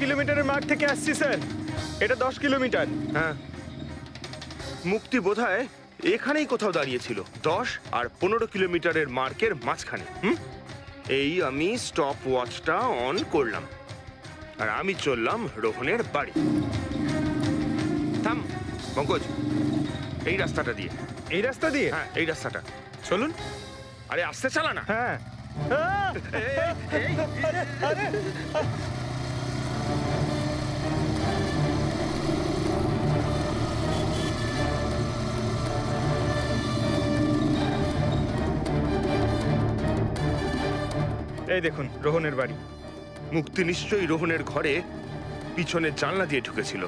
কিলোমিটারের মাঠ থেকে আসছি স্যার। এটা 10 কিলোমিটার। হ্যাঁ, মুক্তি বোধহয় এখানেই কোথাও দাঁড়িয়েছিল, 10 আর 15 কিলোমিটারের মার্কের মাঝখানে। এই আমি স্টপ ওয়াচটা অন করলাম আর আমি চললাম রোহনের বাড়ি। থাম পঙ্কজ, এই রাস্তাটা দিয়ে। এই রাস্তা দিয়ে? হ্যাঁ, এই রাস্তাটা। চলুন। আরে আস্তে চালা না। হ্যাঁ। আরে, আরে। এই দেখুন রোহনের বাড়ি। মুক্তি নিশ্চয়ই রোহনের ঘরে পিছনের জানলা দিয়ে ঢুকেছিল।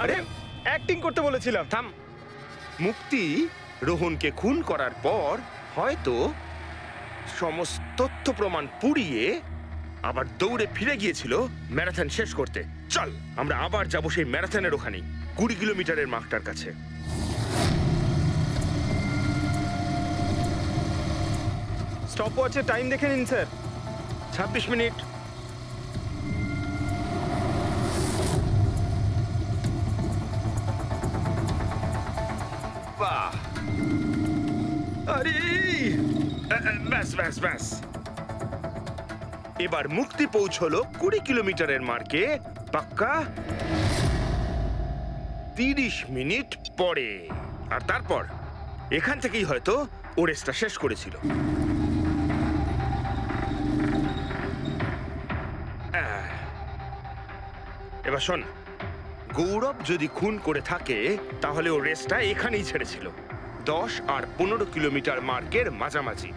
আরে অ্যাক্টিং করতে বলেছিলাম। থাম। মুক্তি রোহনকে খুন করার পর হয়তো সমস্ত তথ্য প্রমাণ পুড়িয়ে আবার দৌড়ে ফিরে গিয়েছিল ম্যারাথন শেষ করতে। চল আমরা আবার যাব সেই ম্যারাথনের ওখানে, 20 কিলোমিটারের মার্কটার কাছে। স্টপ ওয়াচের টাইম দেখে নিন স্যার। 26 মিনিট। বাহ, আরে ব্যাস ব্যাস ব্যাস। এবার মুক্তি পৌঁছলো 20 কিলোমিটারের মার্কে পাক্কা 30 মিনিট পরে। আর তারপর এখান থেকেই হয়তো ও রেসটা শেষ করেছিল। এবার শোন, গৌরব যদি খুন করে থাকে তাহলে ও রেসটা এখানেই ছেড়েছিল, 10 আর 15 কিলোমিটার মার্কের মাঝামাঝি।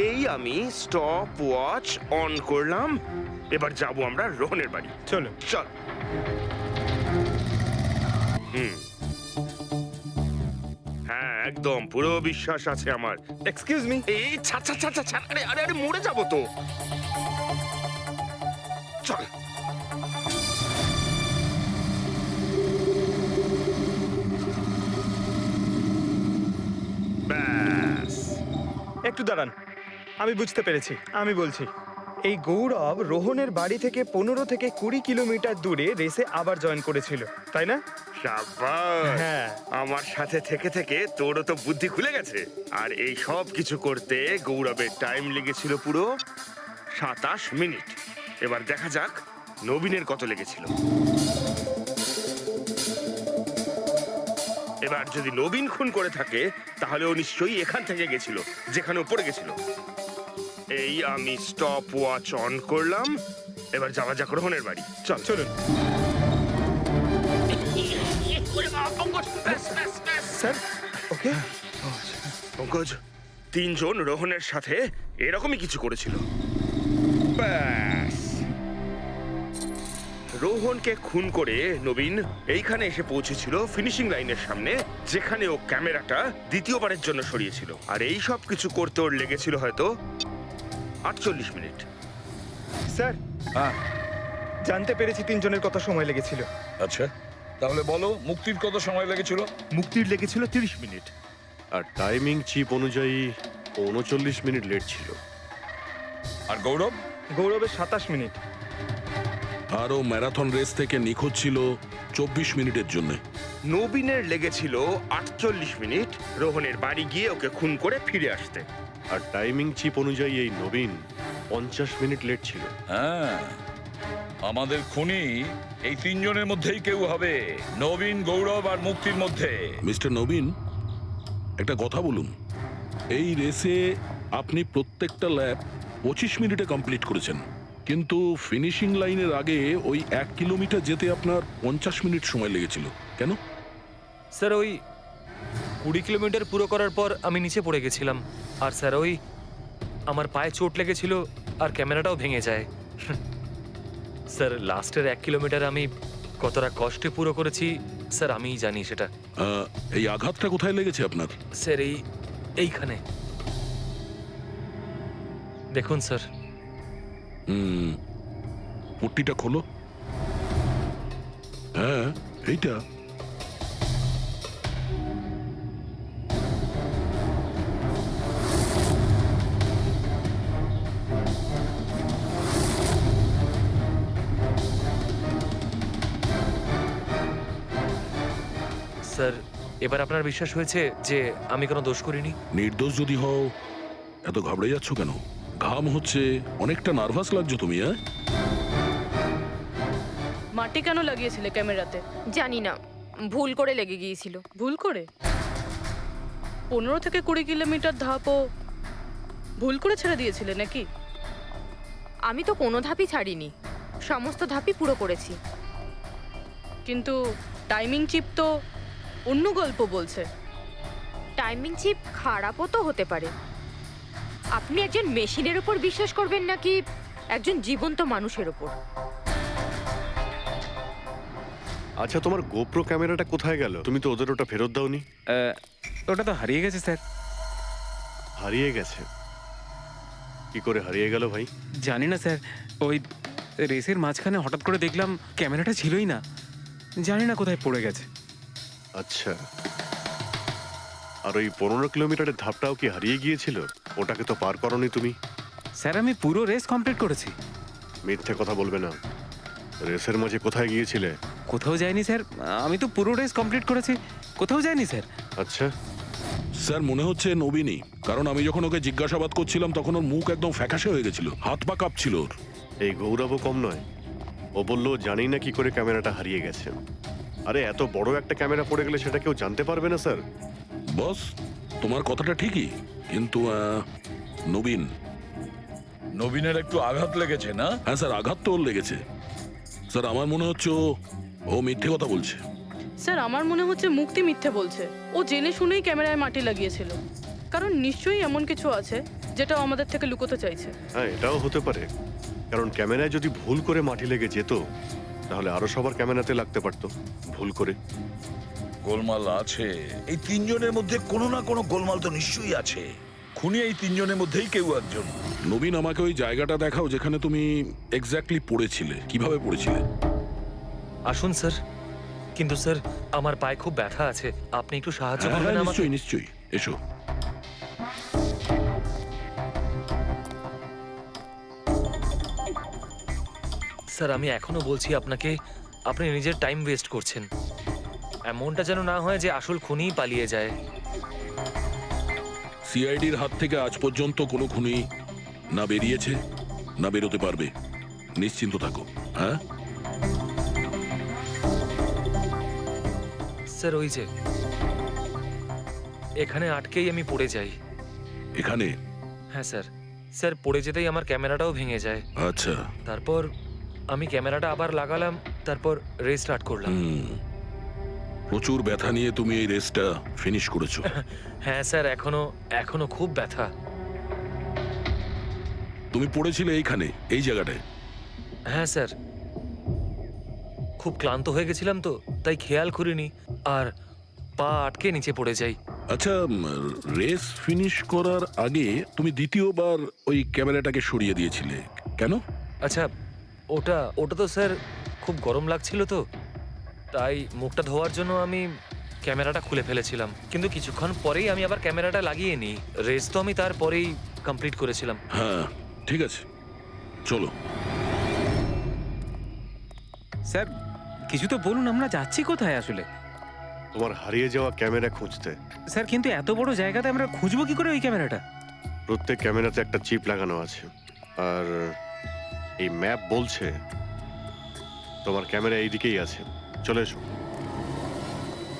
এই আমি স্টপ ওয়াচ অন করলাম। এবার যাব আমরা রোহনের বাড়ি। চলো। চল। হ্যাঁ, একদম পুরো বিশ্বাস আছে আমার। Excuse me. এই ছাড় ছাড় ছাড় ছাড় ছাড়। আরে আরে আরে মরে যাবো তো। চল। ব্যাস। একটু দাঁড়ান, আমি বুঝতে পেরেছি। আমি বলছি, এই গৌরব রোহনের বাড়ি থেকে 15 থেকে 20 কিলোমিটার দূরে রেসে আবার জয়েন করেছিল, তাই না? শাবাশ। হ্যাঁ। আমার সাথে থেকে থেকে তোরও তো বুদ্ধি খুলে গেছে। আর এই সব কিছু করতে গৌরবের টাইম লেগেছিল পুরো 27 মিনিট। এবার দেখা যাক নবীনের কত লেগেছিল। এবার যদি নবীন খুন করে থাকে তাহলে ও নিশ্চয়ই এখান থেকে গেছিল, যেখানে ও পড়ে গেছিল। এই আমি স্টপ ওয়াচ অন করলাম। এবার যাওয়া যাক রোহনের বাড়ি। চল। চলুন স্যার। ওকে। পঙ্কজ, 3 জন রোহনের সাথে এরকমই কিছু করেছিল। ব্যাস। রোহনকে খুন করে নবীন এইখানে এসে পৌঁছেছিল ফিনিশিং লাইনের সামনে, যেখানে ও ক্যামেরাটা দ্বিতীয়বারের জন্য সরিয়েছিল। আর এই সব কিছু করতে ওর লেগেছিল হয়তো 48 মিনিট। স্যার, জানতে পেরেছি 3 জনের কত সময় লেগেছিল। আচ্ছা, তাহলে বলো মুক্তির কত সময় লেগেছিল? মুক্তির লেগেছিল 30 মিনিট আর টাইমিং চিপ অনুযায়ী 39 মিনিট লেট ছিল। আর গৌরব? গৌরবের 27 মিনিট। আরও ম্যারাথন রেস থেকে নিখোঁজ ছিল 24 মিনিটের জন্য। নবীনের লেগেছিল 48 মিনিট রোহনের বাড়ি গিয়ে ওকে খুন করে ফিরে আসতে। আর টাইমিং চিপ অনুযায়ী এই নবীন 50 মিনিট লেট ছিল। হ্যাঁ, আমাদের খুনি এই 3 জনের মধ্যেই কেউ হবে, নবীন, গৌরব আর মুক্তির মধ্যে। মিস্টার নবীন, একটা কথা বলুন। এই রেসে আপনি প্রত্যেকটা ল্যাপ 25 মিনিটে কমপ্লিট করেছেন, কিন্তু ফিনিশিং লাইনের আগে ওই 1 কিলোমিটার যেতে আপনার 50 মিনিট সময় লেগেছিল। কেন? স্যার, ওই 20 কিলোমিটার পুরো করার পর আমি নিচে পড়ে গেছিলাম। আর স্যার, ওই আমার পায়ে চোট লেগেছিল আর ক্যামেরাটাও ভেঙে যায়। স্যার, লাস্টের 1 কিলোমিটার আমি কতটা কষ্টে পুরো করেছি স্যার আমিই জানি সেটা। এই আঘাতটা কোথায় লেগেছে আপনার? স্যার, এইখানে দেখুন স্যার। পট্টিটা খোলো। এইটা স্যার এবার আপনার বিশ্বাস হয়েছে যে আমি কোনো দোষ করিনি? নির্দোষ যদি হও এত ঘাবড়ে যাচ্ছ কেন? ঘাম হচ্ছে, অনেকটা নার্ভাস লাগছো তুমি, হ্যাঁ? মাটি কেন লাগিয়েছিলে ক্যামেরাতে? জানি না, ভুল করে লেগে গিয়েছিল। ভুল করে? 15 থেকে 20 কিলোমিটার ধাপও ভুল করে ছেড়ে দিয়েছিলে নাকি? আমি তো কোনো ধাপই ছাড়িনি, সমস্ত ধাপই পুরো করেছি। কিন্তু টাইমিং চিপ তো অন্য গল্প বলছে। টাইমিং চিপ খারাপও তো হতে পারে। আপনি একজন মেশিনের উপর বিশ্বাস করবেন নাকি একজন জীবন্ত মানুষের উপর? আচ্ছা, তোমার গোপ্রো ক্যামেরাটা কোথায় গেল? তুমি তো ওদের ওটা ফেরত দাওনি। ওটা তো হারিয়ে গেছে স্যার। হারিয়ে গেছে? কি করে হারিয়ে গেল ভাই? জানি না স্যার, ওই রেসের মাঝখানে হঠাৎ করে দেখলাম ক্যামেরাটা ছিলই না, জানি না কোথায় পড়ে গেছে। আচ্ছা, আর ওই 15 কিলোমিটারের ধাপটাও কি হারিয়ে গিয়েছিল? ওটাকে তো পার করনি তুমি। স্যার আমি পুরো রেস কমপ্লিট করেছি। মিথ্যে কথা বলবে না। রেসের মাঝে কোথায় গিয়েছিলে? কোথাও যায়নি স্যার, আমি তো পুরো রেস কমপ্লিট করেছি, কোথাও যায়নি স্যার। আচ্ছা, স্যার মনে হচ্ছে নবীনই, কারণ আমি যখন ওকে জিজ্ঞাসাবাদ করছিলাম তখন ওর মুখ একদম ফ্যাকাশে হয়ে গেছিল, হাত পা কাঁপছিল ওর। এই গৌরবও কম নয়। ও বললো জানি না কি করে ক্যামেরাটা হারিয়ে গেছে। আরে এত বড় একটা ক্যামেরা পড়ে গেলে সেটা কেউ জানতে পারবে না স্যার। বস, তোমার কথাটা ঠিকই, কিন্তু নবীন। নবীনের একটু আঘাত লেগেছে না? হ্যাঁ স্যার, আঘাত তো ওর লেগেছে। স্যার আমার মনে হচ্ছে ও মিথ্যে কথা বলছে। স্যার আমার মনে হচ্ছে মুক্তি মিথ্যে বলছে। ও জেনে শুনেই ক্যামেরায় মাটি লাগিয়েছিল, কারণ নিশ্চয়ই এমন কিছু আছে যেটা ও আমাদের থেকে লুকোতে চাইছে। হ্যাঁ, এটাও হতে পারে, কারণ ক্যামেরায় যদি ভুল করে মাটি লেগে যেত তাহলে আরো সবার ক্যামেরাতে লাগতে পারতো ভুল করে। গোলমাল আছে, এই তিনজনের মধ্যে কোনো না কোনো গোলমাল তো নিশ্চয়ই আছে। খুনি এই তিনজনের মধ্যেই কেউ একজন। নবীন, আমাকে ওই জায়গাটা দেখাও যেখানে তুমি এক্স্যাক্টলি পড়েছিলে, কিভাবে পড়েছিলে। আসুন স্যার। কিন্তু স্যার আমার পায়ে খুব ব্যথা আছে, আপনি একটু সাহায্য হ্যাঁ করবেন হ্যাঁ, আমাকে? নিশ্চয়ই নিশ্চয়ই, এসো। স্যার আমি এখনো বলছি আপনাকে, আপনি নিজের টাইম ওয়েস্ট করছেন। এমনটা যেন না হয় যে আসল খুনিই পালিয়ে যায়। সিআইডির হাত থেকে আজ পর্যন্ত কোনো খুনি না বেরিয়েছে না বেরোতে পারবে, নিশ্চিন্ত থাকো। হ্যাঁ স্যার ওই যে এখানে আটকেই আমি পড়ে যাই। এখানে? হ্যাঁ স্যার, স্যার পড়ে যেতেই আমার ক্যামেরাটাও ভেঙে যায়। আচ্ছা। তারপর আমি ক্যামেরাটা আবার লাগালাম, তারপর রেস স্টার্ট করলাম। প্রচুর ব্যথা নিয়ে তুমি এই রেসটা ফিনিশ করেছো। হ্যাঁ স্যার, এখনো খুব ব্যথা। তুমি পড়েছিলে এইখানে, এই জায়গাটায়? হ্যাঁ স্যার, খুব ক্লান্ত হয়ে গেছিলাম তো, তাই খেয়াল করিনি আর পা আটকে নিচে পড়ে যাই। আচ্ছা, রেস ফিনিশ করার আগে তুমি দ্বিতীয়বার ওই ক্যামেরাটাকে সরিয়ে দিয়েছিলে কেন? আচ্ছা, ওটা তো স্যার খুব গরম লাগছিল তো, তাই মুখটা ধোয়ার জন্য আমি ক্যামেরাটা খুলে ফেলেছিলাম। কিন্তু কিছুক্ষণ পরেই আমি আবার ক্যামেরাটা লাগিয়ে নিই। রেস তো আমি তারপরেই কমপ্লিট করেছিলাম। হ্যাঁ ঠিক আছে, চলো। স্যার কিছু তো বলুন, আমরা যাচ্ছি কোথায় আসলে? তোমার হারিয়ে যাওয়া ক্যামেরা খুঁজতে। স্যার কিন্তু এত বড় জায়গাতে আমরা খুঁজবো কি করে ওই ক্যামেরাটা? প্রত্যেক ক্যামেরাতে একটা চিপ লাগানো আছে, আর এই ম্যাপ বলছে তোমার ক্যামেরা এইদিকেই আছে। চলে এসো।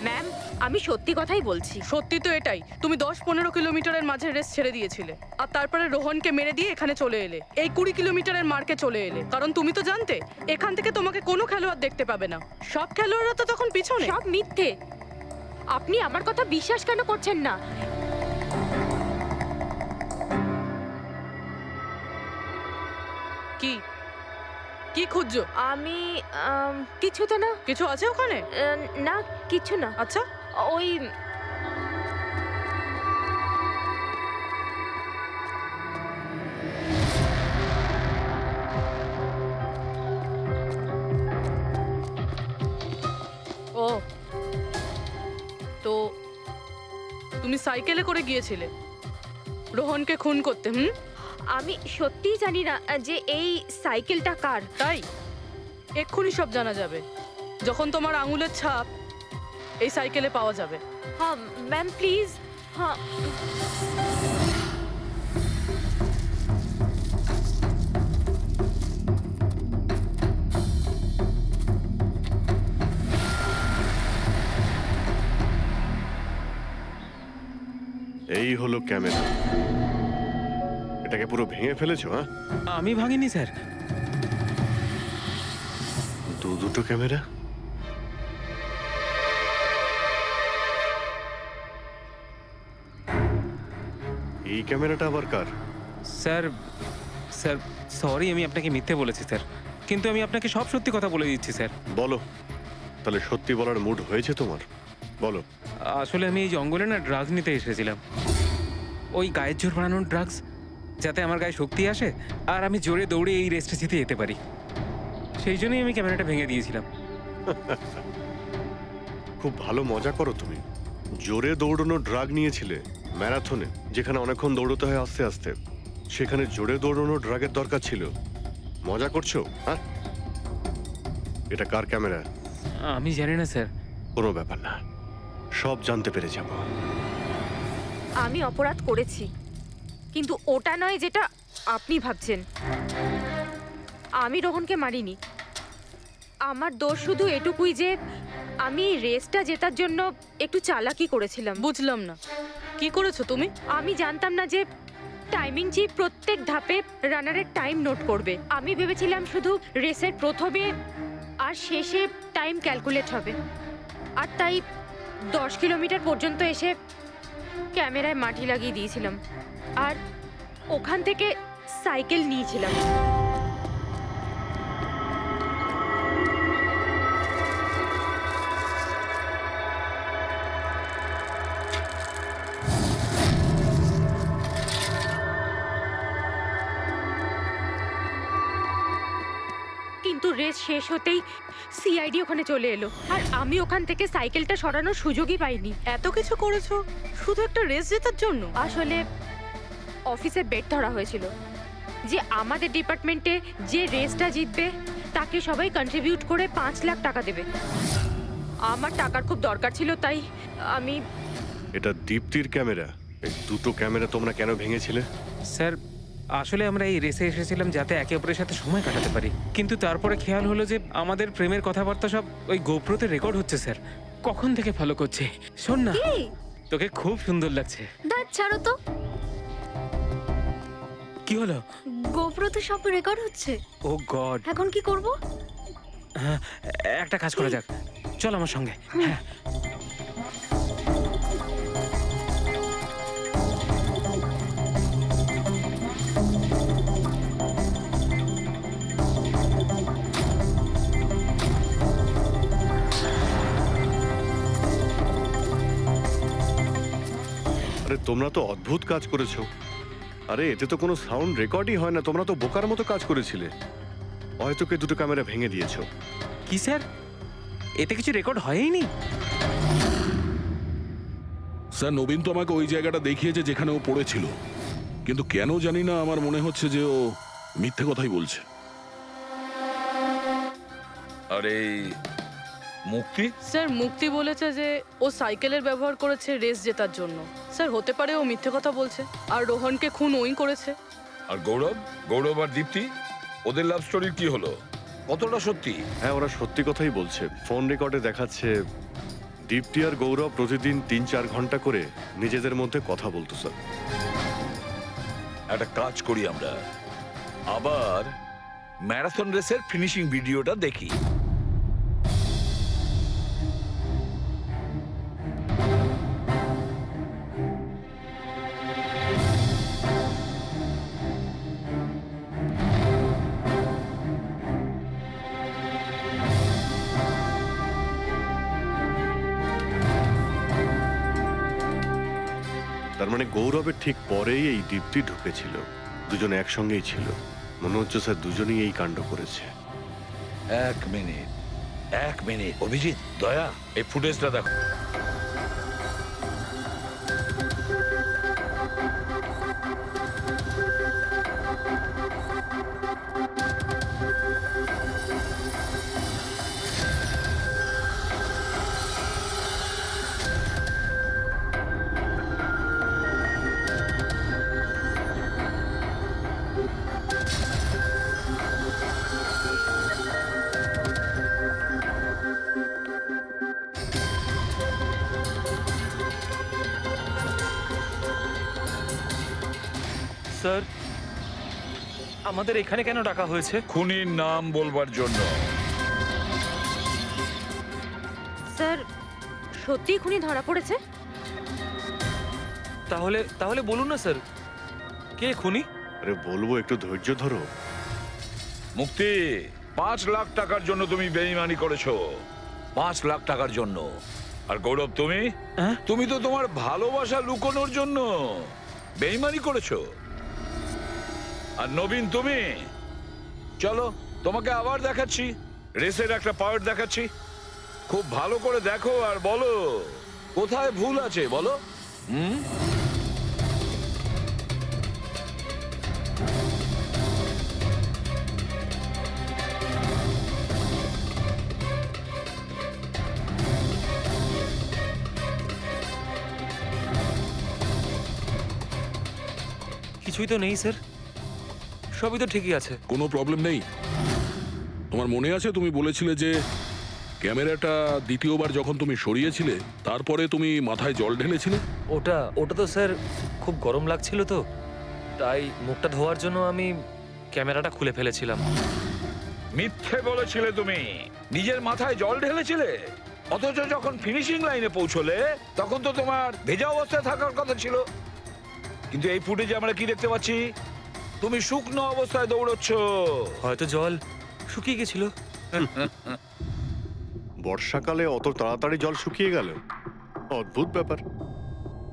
ম্যাম, আমি সত্যি কথাই বলছি। সত্যি তো এটাই, তুমি 10-15 কিলোমিটারের মাঝে রেস ছেড়ে দিয়েছিলে, আর তারপরে রোহনকে মেরে দিয়ে এখানে চলে এলে, এই 20 কিলোমিটারের মার্কে চলে এলে। কারণ তুমি তো জানতে এখান থেকে তোমাকে কোনো খেলোয়াড় দেখতে পাবে না। সব খেলোয়াড়রা তো তখন পিছনে। সব মিথ্যে। আপনি আমার কথা বিশ্বাস কেন করছেন না? কি কি খুঁজছো? আমি কিছু তো না। কিছু আছে ওখানে? না, কিছু না। আচ্ছা, ওই ও সাইকেলে করে গিয়েছিলে রোহনকে খুন করতে। আমি সত্যিই জানি না যে এই সাইকেলটা কার। তাই এক্ষুনি সব জানা যাবে যখন তোমার আঙুলের ছাপ এই সাইকেলে পাওয়া যাবে। হ্যাঁ ম্যাম প্লিজ। হ্যাঁ এই হলো ক্যামেরা। এটাকে পুরো ভেঙে ফেলেছো? হ্যাঁ, আমি ভাঙিনি স্যার। দুটো ক্যামেরা। এই ক্যামেরাটা আবার কার? স্যার স্যার সরি, আমি আপনাকে মিথ্যে বলেছি স্যার, কিন্তু আমি আপনাকে সব সত্যি কথা বলে দিচ্ছি স্যার। বলো, তাহলে সত্যি বলার মুড হয়েছে তোমার? বলো। আসলে আমি এই জঙ্গলে না ড্রাগস নিতে এসেছিলাম, ওই গায়ের জোর বানানোর ড্রাগস, যাতে আমার গায়ে শক্তি আসে আর আমি জোরে দৌড়ে এই রেসটা জিতে যেতে পারি। সেই জন্যই আমি ক্যামেরাটা ভেঙে দিয়েছিলাম। খুব ভালো মজা করো তুমি। জোরে দৌড়ানো ড্রাগ নিয়েছিলে ম্যারাথনে, যেখানে অনেকক্ষণ দৌড়তে হয় আস্তে আস্তে, সেখানে জোরে দৌড়ানো ড্রাগের দরকার ছিল। মজা করছো? হ্যাঁ, এটা কার ক্যামেরা? আমি জানি না স্যার। কোনো ব্যাপার না, সব জানতে পেরে যাব। আমি অপরাধ করেছি, কিন্তু ওটা নয় যেটা আপনি ভাবছেন। আমি রোহনকে মারিনি। আমার দোষ শুধু এটুকুই যে আমি রেসটা জেতার জন্য একটু চালাকি করেছিলাম। বুঝলাম না কি করেছো তুমি? আমি জানতাম না যে টাইমিং চিপ প্রত্যেক ধাপে রানারের টাইম নোট করবে। আমি ভেবেছিলাম শুধু রেসের প্রথমে আর শেষে টাইম ক্যালকুলেট হবে, আর তাই 10 কিলোমিটার পর্যন্ত এসে ক্যামেরায় মাটি লাগিয়ে দিয়েছিলাম আর ওখান থেকে সাইকেল নিয়েছিলাম। কিন্তু রেস শেষ হতেই সিআইডি ওখানে চলে এলো আর আমি ওখান থেকে সাইকেলটা সরানোর সুযোগই পাইনি। এত কিছু করেছো শুধু একটা রেস জেতার জন্য? আসলে অফিসে বেট ধরা হয়েছিল যে আমাদের ডিপার্টমেন্টে যে রেসটা জিতবে তাকে সবাই কন্ট্রিবিউট করে 5 লাখ টাকা দেবে। আমার টাকার খুব দরকার ছিল, তাই আমি। এটা দীপ্তির ক্যামেরা। এই দুটো ক্যামেরা তোমরা কেন ভেঙেছিলে? স্যার আসলে আমরা এই রেসে এসেছিলাম যাতে একে অপরের সাথে সময় কাটাতে পারি, কিন্তু তারপরে খেয়াল হলো যে আমাদের প্রেমের কথাবার্তা সব ওই গোপ্রোতে রেকর্ড হচ্ছে স্যার। কখন থেকে ফলো করছে। শোন না, তোকে খুব সুন্দর লাগছে। দাঁত ছাড়ো তো। কি হলো? গোপ্রোতে সব রেকর্ড হচ্ছে। ও গড, এখন কি করব? একটা কাজ করা যাক, চল আমার সঙ্গে। হ্যাঁ, আরে তোমরা তো অদ্ভুত কাজ করেছো। আরে এতে তো কোনো সাউন্ড রেকর্ডই হয় না। তোমরা তো বোকার মতো কাজ করেছিলে। হয়তো কে দুটো ক্যামেরা ভেঙে দিয়েছো। কি স্যার, এতে কিছু রেকর্ড হয়নি? স্যার নবীন তো আমাকে ওই জায়গাটা দেখিয়েছে যেখানে ও পড়েছিল, কিন্তু কেন জানি না আমার মনে হচ্ছে যে ও মিথ্যে কথাই বলছে। আরে মুক্তি, স্যার মুক্তি বলেছে যে ও সাইকেলের ব্যবহার করেছে রেস জেতার জন্য। স্যার হতে পারে ও মিথ্যে কথা বলছে আর রোহনকে খুন ওই করেছে। আর গৌরব আর দীপ্তি, ওদের লাভ স্টোরির কি হলো? কতটা সত্যি? হ্যাঁ, ওরা সত্যি কথাই বলছে। ফোন রেকর্ডে দেখাচ্ছে দীপ্তি আর গৌরব প্রতিদিন 3-4 ঘন্টা করে নিজেদের মধ্যে কথা বলতো স্যার। একটা কাজ করি আমরা, আবার ম্যারাথন রেসের ফিনিশিং ভিডিওটা দেখি। তার মানে গৌরবের ঠিক পরেই এই দীপ্তি ঢুকেছিল। দুজনে একসঙ্গেই ছিল। মনে হচ্ছে স্যার দুজনেই এই কাণ্ড করেছে। এক মিনিট অভিজিৎ, দয়া, এই ফুটেজটা দেখো। স্যার আমাদের এখানে কেন ডাকা হয়েছে? খুনির নাম বলবার জন্য। স্যার সত্যি খুনি ধরা পড়েছে? তাহলে তাহলে বলুন না স্যার, কে খুনি? আরে বলবো, একটু ধৈর্য ধরো। মুক্তি, 5 লাখ টাকার জন্য তুমি বেইমানি করেছো। 5 লাখ টাকার জন্য। আর গৌরব তুমি, হ্যাঁ? তুমি তো তোমার ভালোবাসা লুকোনোর জন্য বেইমানি করেছো। আর নবীন তুমি, চলো তোমাকে আবার দেখাচ্ছি, রেসের একটা পার্ট দেখাচ্ছি। খুব ভালো করে দেখো আর বলো কোথায় ভুল আছে, বলো। কিছুই তো নেই স্যার, সবই তো ঠিকই আছে। কোনো প্রবলেম নেই। তোমার মনে আছে তুমি বলেছিলে যে ক্যামেরাটা দ্বিতীয়বার যখন তুমি সরিয়েছিলে তারপরে তুমি মাথায় জল ঢেলেছিলে? ওটা ওটা তো স্যার খুব গরম লাগছিল তো, তাই মুখটা ধোয়ার জন্য আমি ক্যামেরাটা খুলে ফেলেছিলাম। মিথ্যে বলেছিলে তুমি, নিজের মাথায় জল ঢেলেছিলে। অথচ যখন ফিনিশিং লাইনে পৌঁছলে তখন তো তোমার ভেজা অবস্থায় থাকার কথা ছিল। কিন্তু এই ফুটেজে আমরা কি দেখতে পাচ্ছি? তুমি শুকনো অবস্থায় দৌড়চ্ছ। হয়তো জল শুকিয়ে গেছিল। বর্ষাকালে অত তাড়াতাড়ি জল শুকিয়ে গেল, অদ্ভুত ব্যাপার।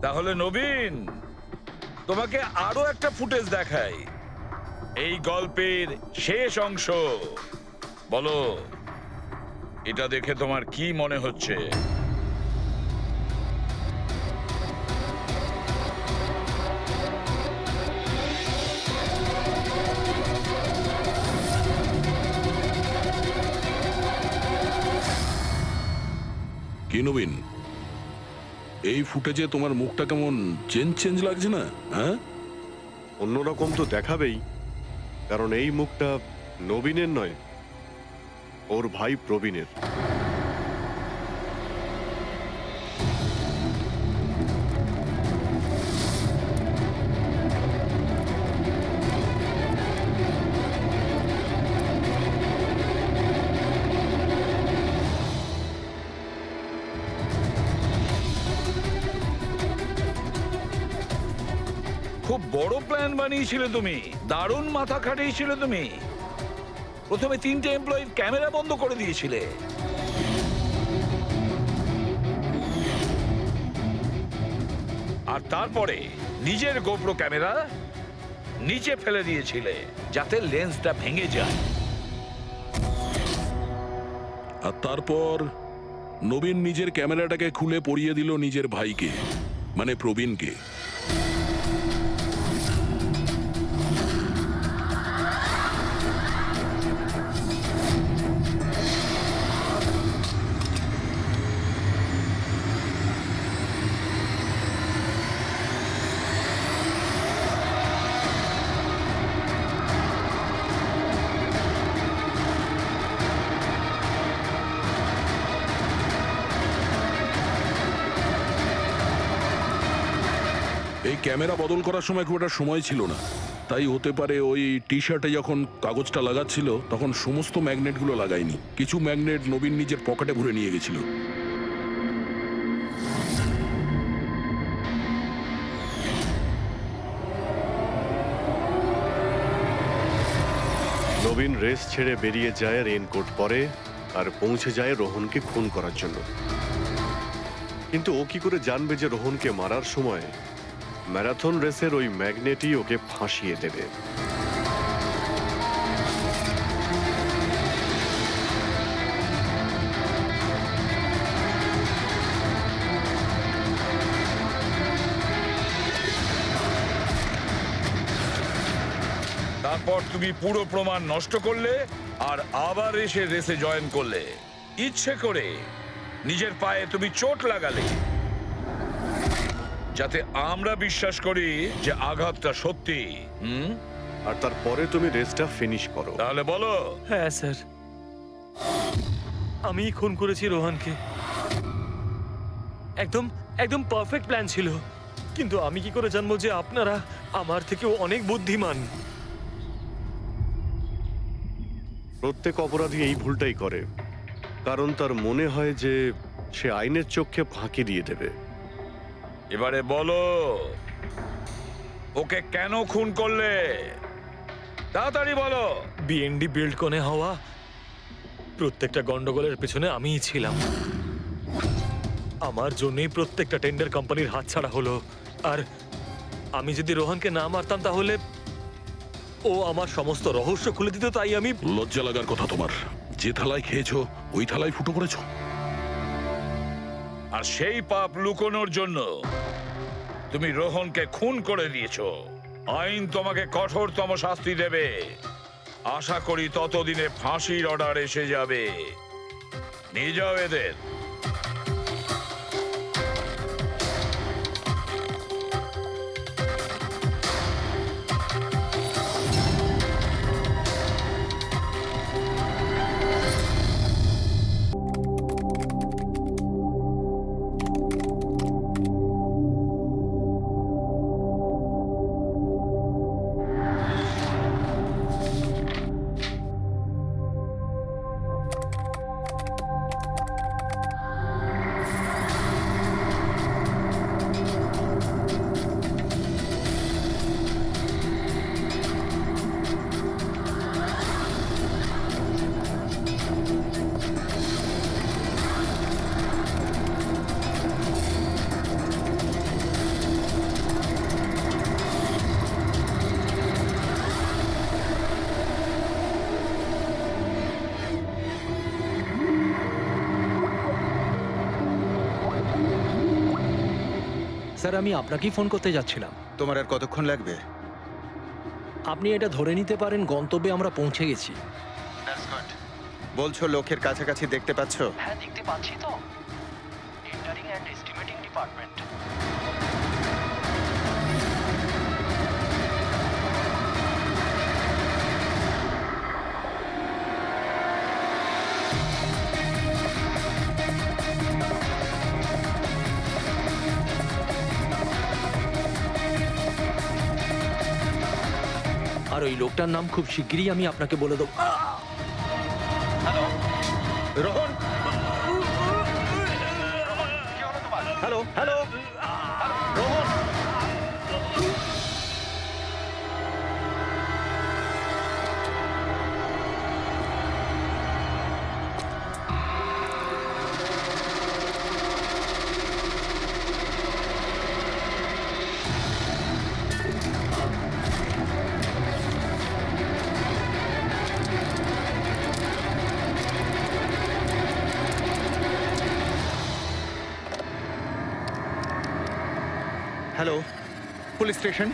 তাহলে নবীন, তোমাকে আরো একটা ফুটেজ দেখাই, এই গল্পের শেষ অংশ। বলো, এটা দেখে তোমার কি মনে হচ্ছে? কি নবীন, এই ফুটেজে তোমার মুখটা কেমন চেঞ্জ চেঞ্জ লাগছে না? হ্যাঁ, অন্যরকম তো দেখাবেই, কারণ এই মুখটা নবীনের নয়, ওর ভাই প্রবীণের। খুব বড় প্ল্যান বানিয়েছিলে তুমি, দারুণ মাথা খাটিয়েছিলে তুমি। প্রথমে 3টে এমপ্লয়ির ক্যামেরা বন্ধ করে দিয়েছিলে, আর তারপরে নিজের গোপ্রো ক্যামেরা নিচে ফেলে দিয়েছিলে যাতে লেন্সটা ভেঙে যায়। আর তারপর নবীন নিজের ক্যামেরাটাকে খুলে পরিয়ে দিল নিজের ভাইকে, মানে প্রবীণকে। এই ক্যামেরা বদল করার সময় খুব একটা সময় ছিল না, তাই হতে পারে ওই টি শার্টে যখন কাগজটা লাগাচ্ছিল তখন সমস্ত ম্যাগনেটগুলো লাগায়নি, কিছু ম্যাগনেট নবীন নিজের পকেটে ভরে নিয়ে গেছিল। নবীন রেস ছেড়ে বেরিয়ে যায় রেইনকোট পরে, আর পৌঁছে যায় রোহনকে খুন করার জন্য। কিন্তু ও কি করে জানবে যে রোহনকে মারার সময় ম্যারাথন রেসের ওই ম্যাগনেটই ওকে ফাঁসিয়ে দেবে? তারপর তুমি পুরো প্রমাণ নষ্ট করলে আর আবার এসে রেসে জয়েন করলে। ইচ্ছে করে নিজের পায়ে তুমি চোট লাগালে যাতে আমরা বিশ্বাস করি যে আঘাতটা সত্যি। আর তারপরে তুমি রেসটা ফিনিশ করো। তাহলে বলো। হ্যাঁ স্যার, আমি খুন করেছি রোহনকে। একদম একদম পারফেক্ট প্ল্যান ছিল। কিন্তু আমি কি করে জানবো যে আপনারা আমার থেকেও অনেক বুদ্ধিমান? প্রত্যেক অপরাধী এই ভুলটাই করে, কারণ তার মনে হয় যে সে আইনের চোখে ফাঁকি দিয়ে দেবে। এবারে বলো, ওকে কেন খুন করলে? তাড়াতাড়ি বলো। বিএনডি বিল্ডকনে হওয়া প্রত্যেকটা গন্ডগোলের পেছনে আমিই ছিলাম। আমার জন্যই প্রত্যেকটা টেন্ডার কোম্পানির হাতছাড়া হলো। আর আমি যদি রোহনকে না মারতাম তাহলে ও আমার সমস্ত রহস্য খুলে দিত। তাই আমি লজ্জা লাগার কথা তোমার। যে থালায় খেয়েছো ওই থালায় ফুটো করেছো। আর সেই পাপ লুকোনোর জন্য তুমি রোহনকে খুন করে দিয়েছো। আইন তোমাকে কঠোরতম শাস্তি দেবে। আশা করি ততদিনে ফাঁসির অর্ডার এসে যাবে। নিয়ে যাও এদের। স্যার, আমি আপনাকেই ফোন করতে যাচ্ছিলাম। তোমার আর কতক্ষণ লাগবে? আপনি এটা ধরে নিতে পারেন গন্তব্যে আমরা পৌঁছে গেছি। বলছো লোকের কাছাকাছি দেখতে পাচ্ছ? হ্যাঁ, দেখতে পাচ্ছি তো। Tendering and estimating department. আর ওই লোকটার নাম খুব শিগগিরই আমি আপনাকে বলে দেবো। Hello Rohan, hello hello Rohan. Hello, police station.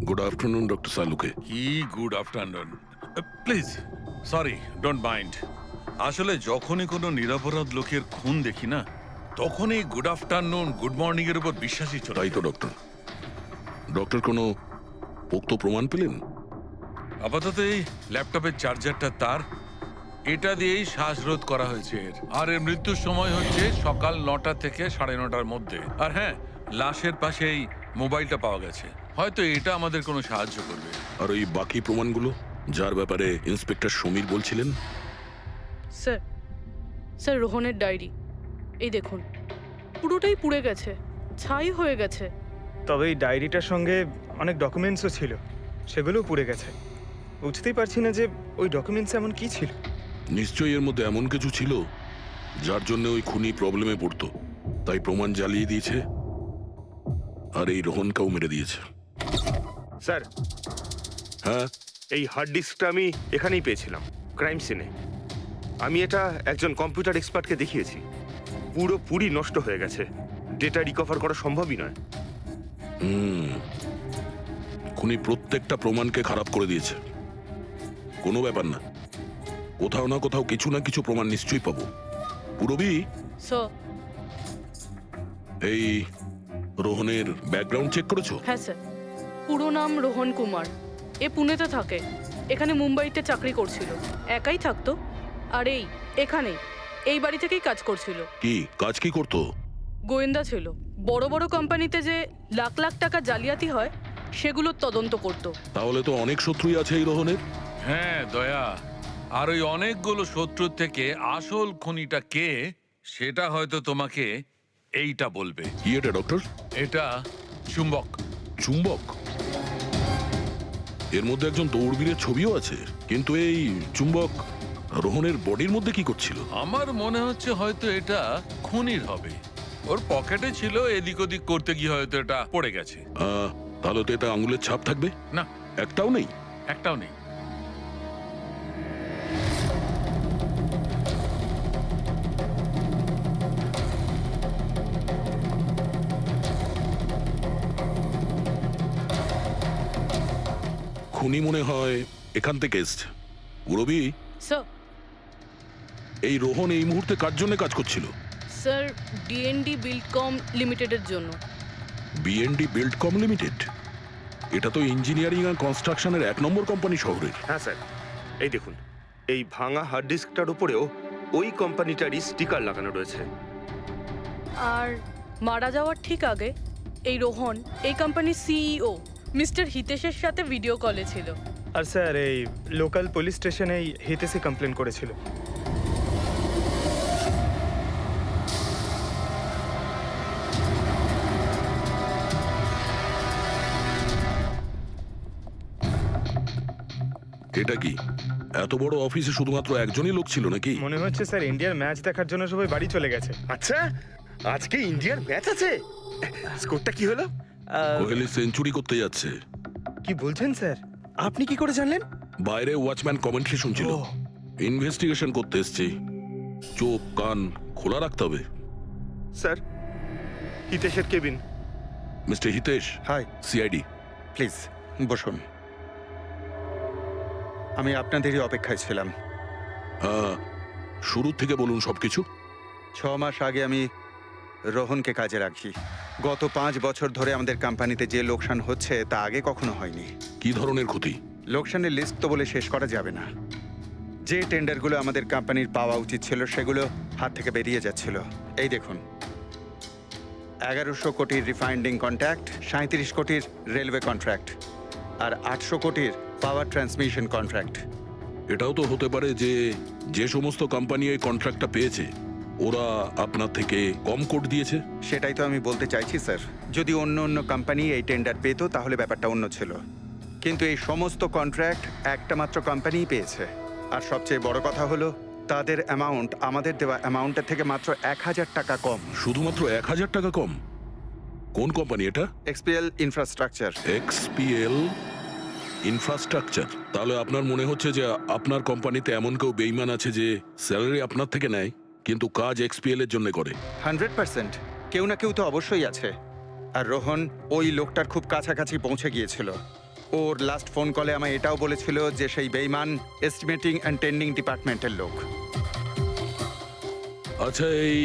Good afternoon doctor Saluke. কি good afternoon. Please, sorry, don't mind. আসলে যখনই কোনো নিরপরাধ লোকের খুন দেখি না, তখনই গুড আফটারনুন, গুড মর্নিং এর উপর বিশ্বাসই চলে তাই তো যায়। ডক্টর। ডক্টর কোনো পোক্ত প্রমাণ পেলেন? আপাতত এই ল্যাপটপের চার্জারটা তার, এটা দিয়েই শ্বাসরোধ করা হয়েছে এর। আর এর মৃত্যুর সময় হচ্ছে সকাল 9টা থেকে 9:30টার মধ্যে। আর হ্যাঁ, লাশের পাশে এই মোবাইলটা পাওয়া গেছে। হয়তো এটা আমাদের কোনো সাহায্য করবে। আর ওই বাকি প্রমাণগুলো যার ব্যাপারে ইন্সপেক্টর সমীর বলছিলেন? স্যার, স্যার রোহনের ডায়েরি এই দেখুন, পুরোটাই পুড়ে গেছে, ছাই হয়ে গেছে। তবে এই ডায়েরিটার সঙ্গে অনেক ডকুমেন্টসও ছিল, সেগুলোও পুড়ে গেছে। বুঝতেই পারছি না যে ওই ডকুমেন্টস এমন কি ছিল। নিশ্চয়ই এর মধ্যে এমন কিছু ছিল যার জন্য ওই খুনি প্রবলেমে পড়তো, তাই প্রমাণ জ্বালিয়ে দিয়েছে আর এই রোহনকেও মেরে দিয়েছে। স্যার, হ্যাঁ, এই হার্ড ডিস্কটা আমি এখানেই পেয়েছিলাম, ক্রাইম সিনে। আমি এটা একজন কম্পিউটার এক্সপার্টকে দেখিয়েছি। পুরোপুরি নষ্ট হয়ে গেছে, ডেটা রিকভার করা সম্ভবই নয়। খুনি প্রত্যেকটা প্রমাণকে খারাপ করে দিয়েছে। কোনো ব্যাপার না, কোথাও না কোথাও কিছু না কিছু প্রমাণ নিশ্চয়ই পাবো। পুরবি, স্যার। এই রোহনের ব্যাকগ্রাউন্ড চেক করেছো? হ্যাঁ স্যার, পুরো নাম রোহন কুমার। এ পুনেতে থাকে, এখানে মুম্বাইতে চাকরি করছিল, একাই থাকতো। আর এখানেই এই বাড়ি থেকেই কাজ করছিল। কি কাজ কি করতো? গোয়েন্দা ছিল। বড় বড় কোম্পানিতে যে লাখ লাখ টাকা জালিয়াতি হয় সেগুলোর তদন্ত করতো। তাহলে তো অনেক শত্রুই আছে এই রোহনের। হ্যাঁ দয়া, আর ওই অনেকগুলো শত্রুর থেকে আসল খুনিটা কে সেটা হয়তো তোমাকে এইটা বলবে। কি এটা ডক্টর? এটা চুম্বক। চুম্বক? এর মধ্যে একজন দৌড়বীরের ছবিও আছে, কিন্তু এই চুম্বক রোহনের বডির মধ্যে কি করছিল? আমার মনে হচ্ছে হয়তো এটা খুনির হবে। ওর পকেটে ছিল, এদিক ওদিক করতে গিয়ে হয়তো এটা পড়ে গেছে। তাহলে তো এটা আঙুলের ছাপ থাকবে। না, একটাও নেই। একটাও নেই। খুনি মনে হয় এখান থেকে এসছে। পুরবি, স্যার। এই রোহন এই মুহূর্তে কার জন্য কাজ করছিল? স্যার, ডিএনডি বিল্ডকম লিমিটেডের জন্য। BND Buildcom limited? এটা তো ইঞ্জিনিয়ারিং আর কনস্ট্রাকশনের 1 নম্বর কোম্পানি শহরের। হ্যাঁ স্যার, এই দেখুন, এই ভাঙা হার্ড ডিস্কটার উপরেও ওই কোম্পানিটারই স্টিকার লাগানো রয়েছে। আর মারা যাওয়ার ঠিক আগে এই রোহন এই কোম্পানির সিইও মিস্টার হিতেশের সাথে ভিডিও কলে ছিল। আর স্যার, এই লোকাল পুলিশ স্টেশনেই হিতেশে কমপ্লেন করেছিল। এটা কি এত বড় অফিসে শুধুমাত্র একজনই লোক ছিল নাকি? মনে হচ্ছে স্যার ইন্ডিয়ার ম্যাচ দেখার জন্য সবাই বাড়ি চলে গেছে। আচ্ছা, আজকে ইন্ডিয়ার ম্যাচ আছে। স্কোরটা কি হলো? কোহলি সেঞ্চুরি করতে যাচ্ছে। কি বলছেন স্যার? আপনি কি করে জানলেন? বাইরে ওয়াচম্যান কমেন্ট্রি শুনছিল। ইনভেস্টিগেশন করতে এসেছি, চোখ কান খোলা রাখতে হবে। স্যার, হিতেশের cabin. Mister Hitesh, hi, CID. Please বসুন। আমি আপনাদেরই অপেক্ষায় ছিলাম। শুরু থেকে বলুন সবকিছু। 6 মাস আগে আমি রোহনকে কাজে রাখি। গত 5 বছর ধরে আমাদের কোম্পানিতে যে লোকসান হচ্ছে তা আগে কখনো হয়নি। কি ধরনের ক্ষতি? লোকসানের লিস্ট তো বলে শেষ করা যাবে না। যে টেন্ডারগুলো আমাদের কোম্পানির পাওয়া উচিত ছিল সেগুলো হাত থেকে বেরিয়ে যাচ্ছিল। এই দেখুন, 1100 কোটির রিফাইন্ডিং কন্ট্রাক্ট, 37 কোটির রেলওয়ে কন্ট্রাক্ট, আর 800 কোটির পাওয়ার ট্রান্সমিশন কন্ট্রাক্ট। এটাও তো হতে পারে যে যে সমস্ত কোম্পানি এই কন্ট্রাক্টটা পেয়েছে ওরা আপনার থেকে কম কোট দিয়েছে। সেটাই তো আমি বলতে চাইছি স্যার। যদি অন্য অন্য কোম্পানি এই টেন্ডার পেত তাহলে ব্যাপারটা অন্য ছিল, কিন্তু এই সমস্ত কন্ট্রাক্ট একটা মাত্র কোম্পানিই পেয়েছে। আর সবচেয়ে বড় কথা হলো তাদের অ্যামাউন্ট আমাদের দেওয়া অ্যামাউন্টের থেকে মাত্র 1000 টাকা কম। শুধুমাত্র 1000 টাকা কম? কোন কোম্পানি এটা? XPL infrastructure. XPL infrastructure? তাহলে আপনার মনে হচ্ছে যে আপনার কোম্পানিতে এমন কেউ বেইমান আছে যে স্যালারি আপনার থেকে নেয় কিন্তু কাজ এক্সপিএল এর জন্য করে? 100%। কেউ না কেউ তো অবশ্যই আছে। আর রোহন ওই লোকটার খুব কাছাকাছি পৌঁছে গিয়েছিল। ওর লাস্ট ফোন কলে আমায় এটাও বলেছিল যে সেই বেইমান এস্টিমেটিং অ্যান্ড টেন্ডিং ডিপার্টমেন্টের লোক। আচ্ছা, এই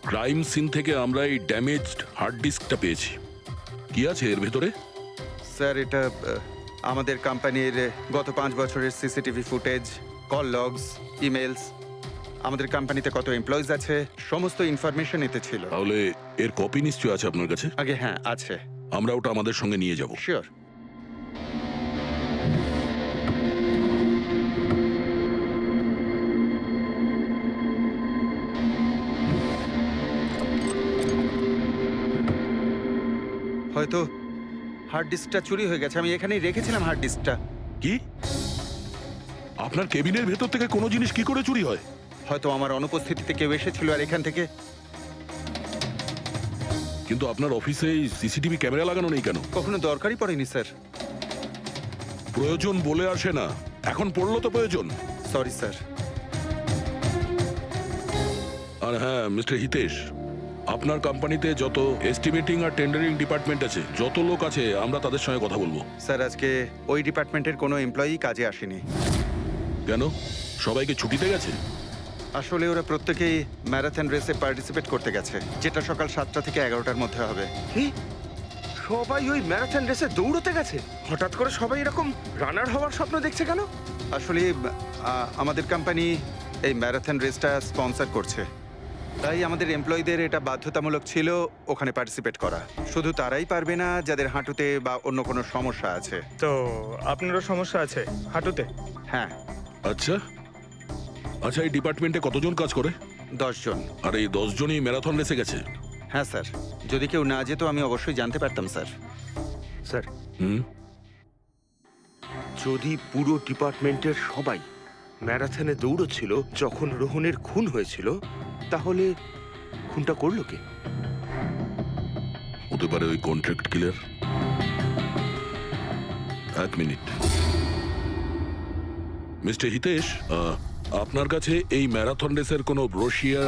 ক্রাইম সিন থেকে আমরা এই ড্যামেজড হার্ড ডিস্কটা পেয়েছি, কি আছে এর ভেতরে? স্যার, এটা আমাদের কোম্পানির গত 5 বছরের CCTV footage, call logs, emails, আমাদের কোম্পানিতে কত এমপ্লয়িজ আছে, সমস্ত ইনফরমেশন এতে ছিল। তাহলে এর কপি নিশ্চয়ই আছে আপনার কাছে? আগে হ্যাঁ, আছে। আমরা ওটা আমাদের সঙ্গে নিয়ে যাব। শিওর। হয়তো হার্ড ডিস্কটা চুরি হয়ে গেছে। আমি এখানেই রেখেছিলাম হার্ড ডিস্কটা। কি আপনার কেবিনের ভেতর থেকে কোনো জিনিস কি করে চুরি হয়? হয়তো আমার অনুপস্থিতিতে কেউ এসেছিল আর এখান থেকে। কিন্তু আপনার অফিসে সিসিটিভি ক্যামেরা লাগানো নেই কেন? কখনো দরকারই পড়েনি স্যার। প্রয়োজন বলে আসে না, এখন পড়লো তো প্রয়োজন। Sorry sir. আর হ্যাঁ মিস্টার হিতেশ, আপনার কোম্পানিতে যত এস্টিমেটিং আর টেন্ডারিং ডিপার্টমেন্ট আছে, যত লোক আছে, আমরা তাদের সঙ্গে কথা বলবো। স্যার আজকে ওই ডিপার্টমেন্টের কোনো এমপ্লয়ি কাজে আসেনি। কেন? সবাইকে ছুটিতে গেছে? আসলে ওরা প্রত্যেকেই ম্যারাথন রেসে পার্টিসিপেট করতে গেছে, যেটা সকাল 7টা থেকে 11টার মধ্যে হবে। কি? সবাই ওই ম্যারাথন রেসে দৌড়তে গেছে? হঠাৎ করে সবাই এরকম রানার হওয়ার স্বপ্ন দেখছে কেন? আসলে আমাদের কোম্পানি এই ম্যারাথন রেসটা স্পন্সর করছে, তাই আমাদের এমপ্লয়ীদের এটা বাধ্যতামূলক ছিল ওখানে পার্টিসিপেট করা। শুধু তারাই পারবে না যাদের হাঁটুতে বা অন্য কোনো সমস্যা আছে। তো আপনারও সমস্যা আছে হাঁটুতে? হ্যাঁ। আচ্ছা আচ্ছা, এই ডিপার্টমেন্টে কতজন কাজ করে? 10 জন। আর এই 10 জনই ম্যারাথন রেসে গেছে? হ্যাঁ স্যার, যদি কেউ না যেত আমি অবশ্যই জানতে পারতাম স্যার। স্যার, হুম, যদি পুরো ডিপার্টমেন্টের সবাই ম্যারাথনে দৌড়চ্ছিল যখন রোহনের খুন হয়েছিল, তাহলে খুনটা করলো কে? হতে পারে ওই কন্ট্রাক্ট কিলার। এক মিনিট মিস্টার হিতেশ, আপনার কাছে এই ম্যারাথন রেসের কোনো ব্রোশিয়া,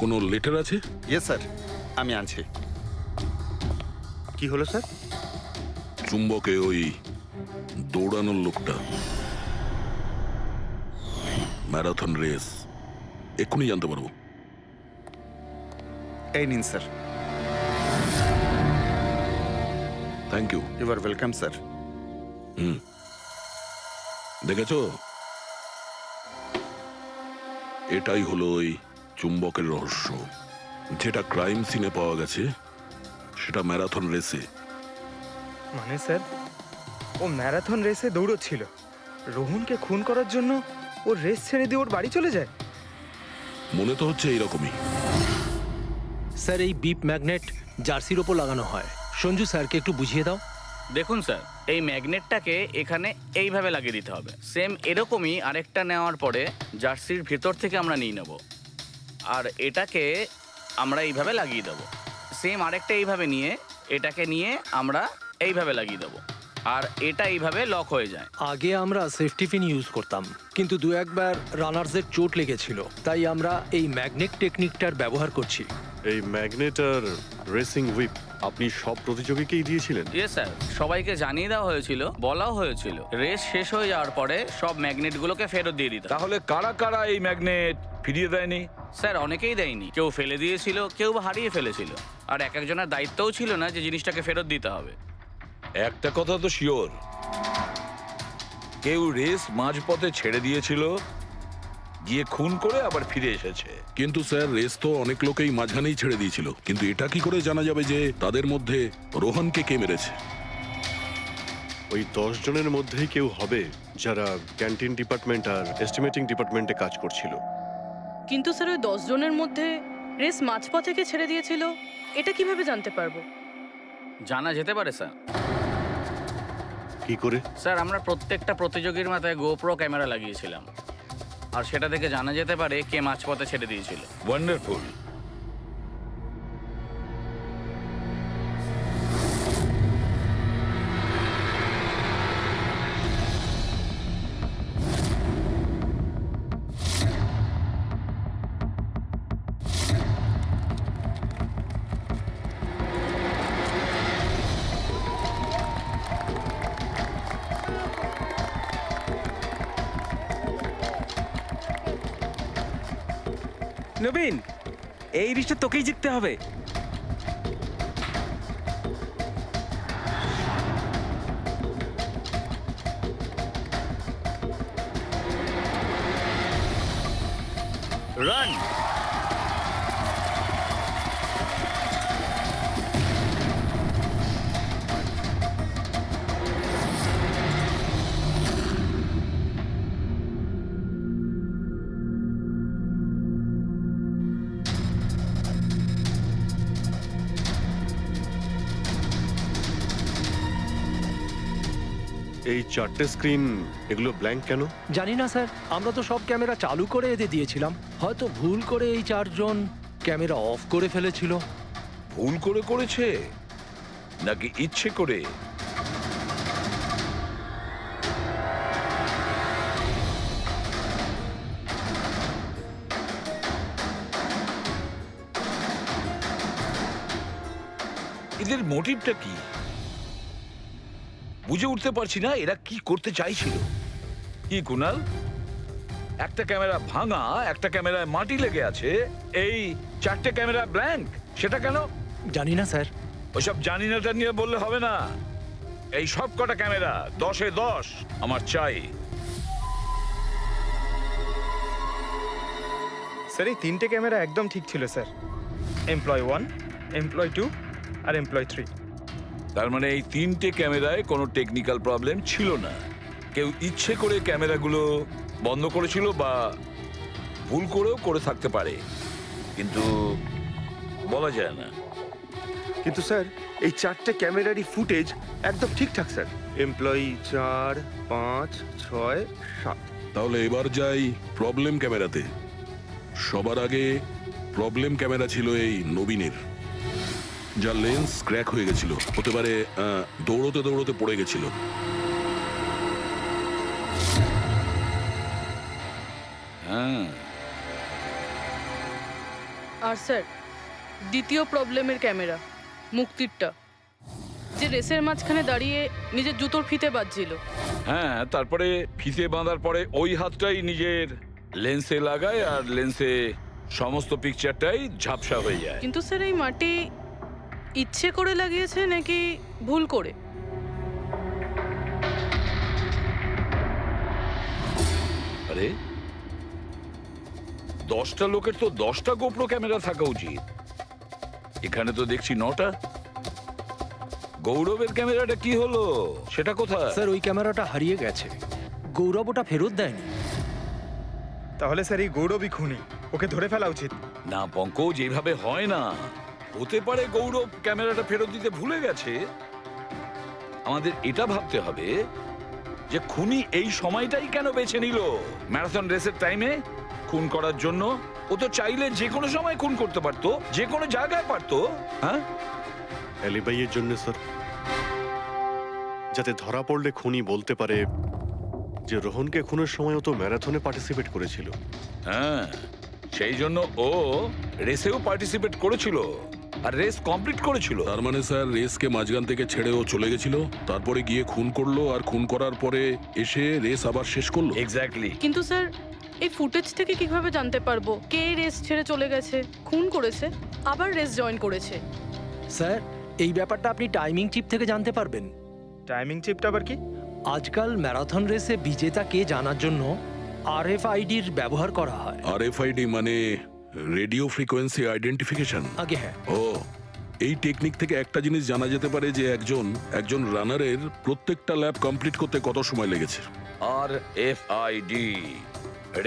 কোনো লেটার আছে? ইয়েস স্যার, আমি আনছি। কি হলো স্যার? চুম্বকে ওই দৌড়ানোর লোকটা, ম্যারাথন রেস, এক্ষুনি জানতে পারবো। এই নিন sir. Thank you. You are welcome sir. হুম, দেখেছো, এটাই হলো ওই চুম্বকের রহস্য। যেটা ক্রাইম সিনে পাওয়া গেছে সেটা ম্যারাথন রেসে। মানে স্যার, ও ম্যারাথন রেসে দৌড়চ্ছিল, রোহনকে খুন করার জন্য ও রেস ছেড়ে দিয়ে ওর বাড়ি চলে যায়? মনে তো হচ্ছে এইরকমই। স্যার এই বিপ ম্যাগনেট জার্সির ওপর লাগানো হয়। সঞ্জু স্যারকে একটু বুঝিয়ে দাও। দেখুন স্যার, এই ম্যাগনেটটাকে এখানে এইভাবে লাগিয়ে দিতে হবে। সেম এরকমই আরেকটা নেওয়ার পরে জার্সির ভেতর থেকে আমরা নিয়ে নেব, আর এটাকে আমরা এইভাবে লাগিয়ে দেবো। সেম আরেকটা এইভাবে নিয়ে এটাকে নিয়ে আমরা এইভাবে লাগিয়ে দেবো, আর এটা এইভাবে লক হয়ে যায়। আগে আমরা সেফটি পিন ইউজ করতাম, কিন্তু দু একবার রানার্সের চোট লেগেছিল, তাই আমরা এই ম্যাগনেট টেকনিকটার ব্যবহার করছি। এই ম্যাগনেট আর রেসিং হুইপ আপনি সব প্রতিযোগীকেই দিয়েছিলেন? ইয়েস স্যার, সবাইকে জানিয়ে দেওয়া হয়েছিল, বলাও হয়েছিল রেস শেষ হয়ে যাওয়ার পরে সব ম্যাগনেটগুলোকে ফেরত দিয়ে দিতে। তাহলে কারা কারা এই ম্যাগনেট ফিরিয়ে দেয়নি? স্যার অনেকেই দেয়নি, কেউ ফেলে দিয়েছিল, কেউ বা হারিয়ে ফেলেছিল, আর এক একজনের দায়িত্বও ছিল না যে জিনিসটাকে ফেরত দিতে হবে। একটা কথা তো শিওর, কেউ রেস মাঝপথে ছেড়ে দিয়েছিল, গিয়ে খুন করে আবার ফিরে এসেছে। কিন্তু স্যার, রেস তো অনেক লোকেই মাঝখানেই ছেড়ে দিয়েছিল, কিন্তু এটা কি করে জানা যাবে যে তাদের মধ্যে রোহনকে কে মেরেছে? ওই 10 জনের মধ্যেই কেউ হবে যারা ক্যান্টিন ডিপার্টমেন্ট আর এস্টিমেটিং ডিপার্টমেন্টে কাজ করছিল। কিন্তু স্যার ওই 10 জনের মধ্যে রেস মাঝপথ থেকে ছেড়ে দিয়েছিল, এটা কিভাবে জানতে পারবো? জানা যেতে পারে স্যার। কি করে? স্যার আমরা প্রত্যেকটা প্রতিযোগীর মাথায় গোপ্রো ক্যামেরা লাগিয়েছিলাম, আর সেটা থেকে জানা যেতে পারে কে মাঝপথে ছেড়ে দিয়েছিল। ওয়ান্ডারফুল। নবীন, এই রেসটা তোকেই জিততে হবে। রান। এই চারটে স্ক্রিন এগুলো ব্ল্যাঙ্ক কেন? জানি না স্যার, আমরা তো সব ক্যামেরা চালু করে এদের দিয়েছিলাম। হয়তো ভুল করে এই চারজন ক্যামেরা অফ করে ফেলেছিল। ভুল করে করেছে নাকি ইচ্ছে করে? এদের মোটিভটা কি বুঝে উঠতে পারছি না। এরা কি করতে চাইছিল? কি কুনাল, একটা ক্যামেরা ভাঙা, একটা ক্যামেরায় মাটি লেগে আছে, এই চারটে ক্যামেরা ব্ল্যাঙ্ক, সেটা কেন? জানি না স্যার। ওইসব জানি নাটা নিয়ে বললে হবে না। এই সব কটা ক্যামেরা 10-এ 10 আমার চাই। স্যার এই তিনটে ক্যামেরা একদম ঠিক ছিল স্যার। এমপ্লয় 1, এমপ্লয় 2 আর এমপ্লয় 3। তার মানে এই তিনটে ক্যামেরায় কোনো টেকনিক্যাল প্রবলেম ছিল না। কেউ ইচ্ছে করে ক্যামেরাগুলো বন্ধ করেছিল বা ভুল করেও করে থাকতে পারে, কিন্তু বলা যায় না। কিন্তু স্যার এই চারটে ক্যামেরারই ফুটেজ একদম ঠিকঠাক স্যার। এমপ্লয়ি 4, 5, 6, 7। তাহলে এবার যাই প্রবলেম ক্যামেরাতে। সবার আগে প্রবলেম ক্যামেরা ছিল এই নবীনের, যার লেন্স ক্র্যাক হয়ে গেছিল। হতে পারে দৌড়তে দৌড়তে পড়ে গেছিল। হ্যাঁ, আর স্যার দ্বিতীয় প্রবলেমের ক্যামেরা মুক্তিরটা, যে রেসের মাঝখানে দাঁড়িয়ে নিজের জুতোর ফিতে বাজছিল। হ্যাঁ, তারপরে ফিতে বাঁধার পরে ওই হাতটাই নিজের লেন্সে লাগায় আর লেন্সে সমস্ত পিকচারটাই ঝাপসা হয়ে যায়। কিন্তু স্যার এই মাটি ইচ্ছে করে লাগিয়েছে নাকি ভুল করে? আরে 10টা লোকের তো 10টা গোপ্রো ক্যামেরা থাকা উচিত, এখানে তো দেখছি 9টা। গৌরবের ক্যামেরাটা কি হলো, সেটা কোথায়? স্যার ওই ক্যামেরাটা হারিয়ে গেছে, গৌরব ওটা ফেরত দেয়নি। তাহলে স্যার এই গৌরবই খুনি, ওকে ধরে ফেলা উচিত। না পঙ্কজ, যেভাবে হয় না। হতে পারে গৌরব ক্যামেরাটা ফেরত দিতে ভুলে গেছে। আমাদের এটা ভাবতে হবে যে খুনি এই সময়টাই কেন বেছে নিল ম্যারাথন রেসের টাইমে খুন করার জন্য। ও তো চাইলে যে কোনো সময় খুন করতে পারতো, যে কোনো জায়গায় পারতো। হ্যাঁ, অ্যালিবাইয়ের জন্য স্যার, যাতে ধরা পড়লে খুনি বলতে পারে যে রোহনকে খুনের সময় ও তো ম্যারাথনে পার্টিসিপেট করেছিল। হ্যাঁ, সেই জন্য ও রেসেও পার্টিসিপেট করেছিল আর রেস কমপ্লিট করেছিল। তার মানে স্যার রেসকে মাঝখান থেকে ছেড়ে ও চলে গেছিল, তারপরে গিয়ে খুন করলো, আর খুন করার পরে এসে রেস আবার শেষ করলো। এক্স্যাক্টলি। কিন্তু স্যার এই ফুটেজ থেকে কিভাবে জানতে পারবো কে রেস ছেড়ে চলে গেছে, খুন করেছে, আবার রেস জয়েন করেছে? স্যার এই ব্যাপারটা আপনি টাইমিং চিপ থেকে জানতে পারবেন। টাইমিং চিপটা আবার কি? আজকাল ম্যারাথন রেসে বিজেতা কে জানার জন্য আরএফআইডির ব্যবহার করা হয়। আরএফআইডি মানে রেডিও ফ্রিকোয়েন্সি আইডেন্টিফিকেশন। আগে হ্যাঁ। ও, এই টেকনিক থেকে একটা জিনিস জানা যেতে পারে যে একজন রানারের প্রত্যেকটা ল্যাব কমপ্লিট করতে কত সময় লেগেছে। RFID,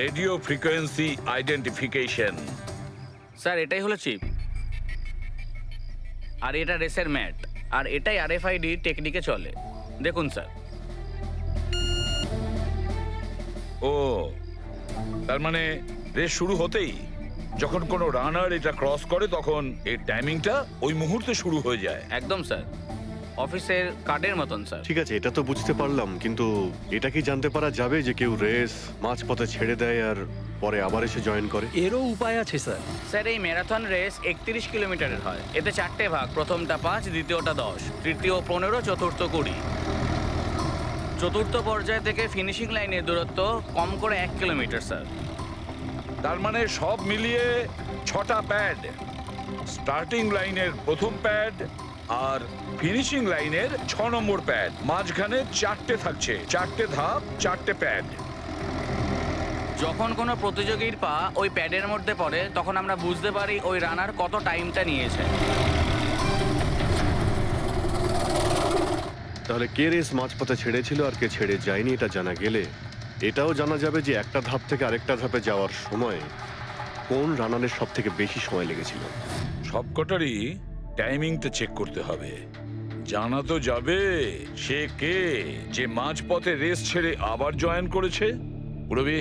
radio frequency identification. Sir এটাই হলো চিপ, আর এটা রেসের ম্যাট, আর এটাই RFID টেকনিকে চলে। দেখুন স্যার। ও, তার মানে রেস শুরু হতেই যখন কোনো রানার এটা ক্রস করে তখন এর টাইমিংটা ওই মুহূর্তে শুরু হয়ে যায়। একদম স্যার, অফিসের কার্ডের মতন স্যার। ঠিক আছে, এটা তো বুঝতে পারলাম, কিন্তু এটা কি জানতে পারা যাবে যে কেউ রেস মাঝপথে ছেড়ে দেয় আর পরে আবার এসে জয়েন করে? এরও উপায় আছে স্যার। স্যার এই ম্যারাথন রেস 31 কিলোমিটারের হয়। এতে 4টে ভাগ, প্রথমটা 5, দ্বিতীয়টা 10, তৃতীয় 15, চতুর্থ 20। চতুর্থ পর্যায় থেকে ফিনিশিং লাইনের দূরত্ব কম করে 1 কিলোমিটার স্যার। তার মানে সব মিলিয়ে 6টা প্যাড, স্টার্টিং লাইনের প্রথম প্যাড আর ফিনিশিং লাইনের 6 নম্বর প্যাড, মাঝখানে 4টে থাকছে, 4টে ধাপ, 4টে প্যাড। যখন কোনো প্রতিযোগীর পা ওই প্যাডের মধ্যে পড়ে তখন আমরা বুঝতে পারি ওই রানার কত টাইমটা নিয়েছে। তাহলে কে রেস মাঝপথে ছেড়েছিল আর কে ছেড়ে যায়নি এটা জানা গেলে এটাও জানা যাবে যে একটা ধাপ থেকে আরেকটা ধাপে যাওয়ার সময় কোন রানারের সব থেকে বেশি সময় লেগেছিল। সবকটারই টাইমিংটা চেক করতে হবে। জানা তো যাবে সে কে যে মাঝপথে রেস ছেড়ে আবার জয়েন করেছে। পুরবি,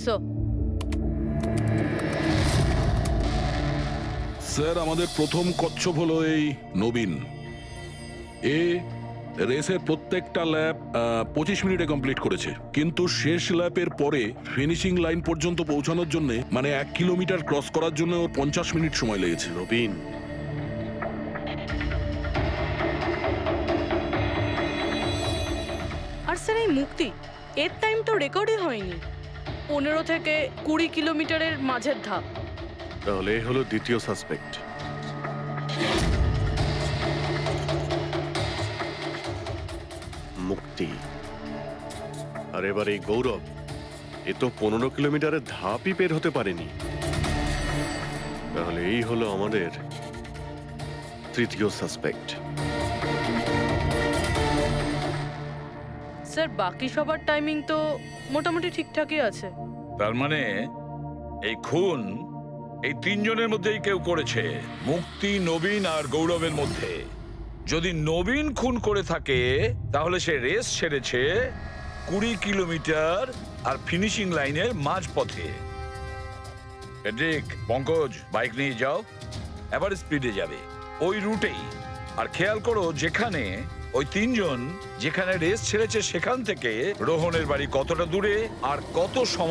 সো স্যার আমাদের প্রথম কচ্ছপ হলো এই নবীন। এ রেসের প্রত্যেকটা ল্যাপ 25 মিনিটে কমপ্লিট করেছে, কিন্তু শেষ ল্যাপের পরে ফিনিশিং লাইন পর্যন্ত পৌঁছানোর জন্য, মানে 1 কিলোমিটার ক্রস করার জন্য ওর 50 মিনিট সময় লেগেছে। নবীন, আর স্যার এই মুক্তি, এর টাইম তো রেকর্ডই হয়নি। 15 থেকে 20 কিলোমিটারের মাঝের ধাপ। তাহলে এ হলো দ্বিতীয় সাসপেক্ট। মুক্তি। আর এবার এই গৌরব, এ তো 15 কিলোমিটারের ধাপই বের হতে পারেনি। তাহলে এই হলো আমাদের তৃতীয় সাসপেক্ট। স্যার বাকি সবার টাইমিং তো মোটামুটি ঠিকঠাকই আছে। তার মানে এই খুন এই তিনজনের মধ্যেই কেউ করেছে, মুক্তি, নবীন আর গৌরবের মধ্যে। যদি নবীন খুন করে থাকে তাহলে সে রেস ছেড়েছে 20 কিলোমিটার আর ফিনিশিং লাইনের মাঝপথে। পেড্রিক, পঙ্কজ, বাইক নিয়ে যাও, এবার স্পিডে যাবে ওই রুটেই। আর খেয়াল করো যেখানে ওই তিনজন যেখানে রেস ছেড়েছে সেখান থেকে রোহনের বাড়ি কতটা দূরে আর কত সময়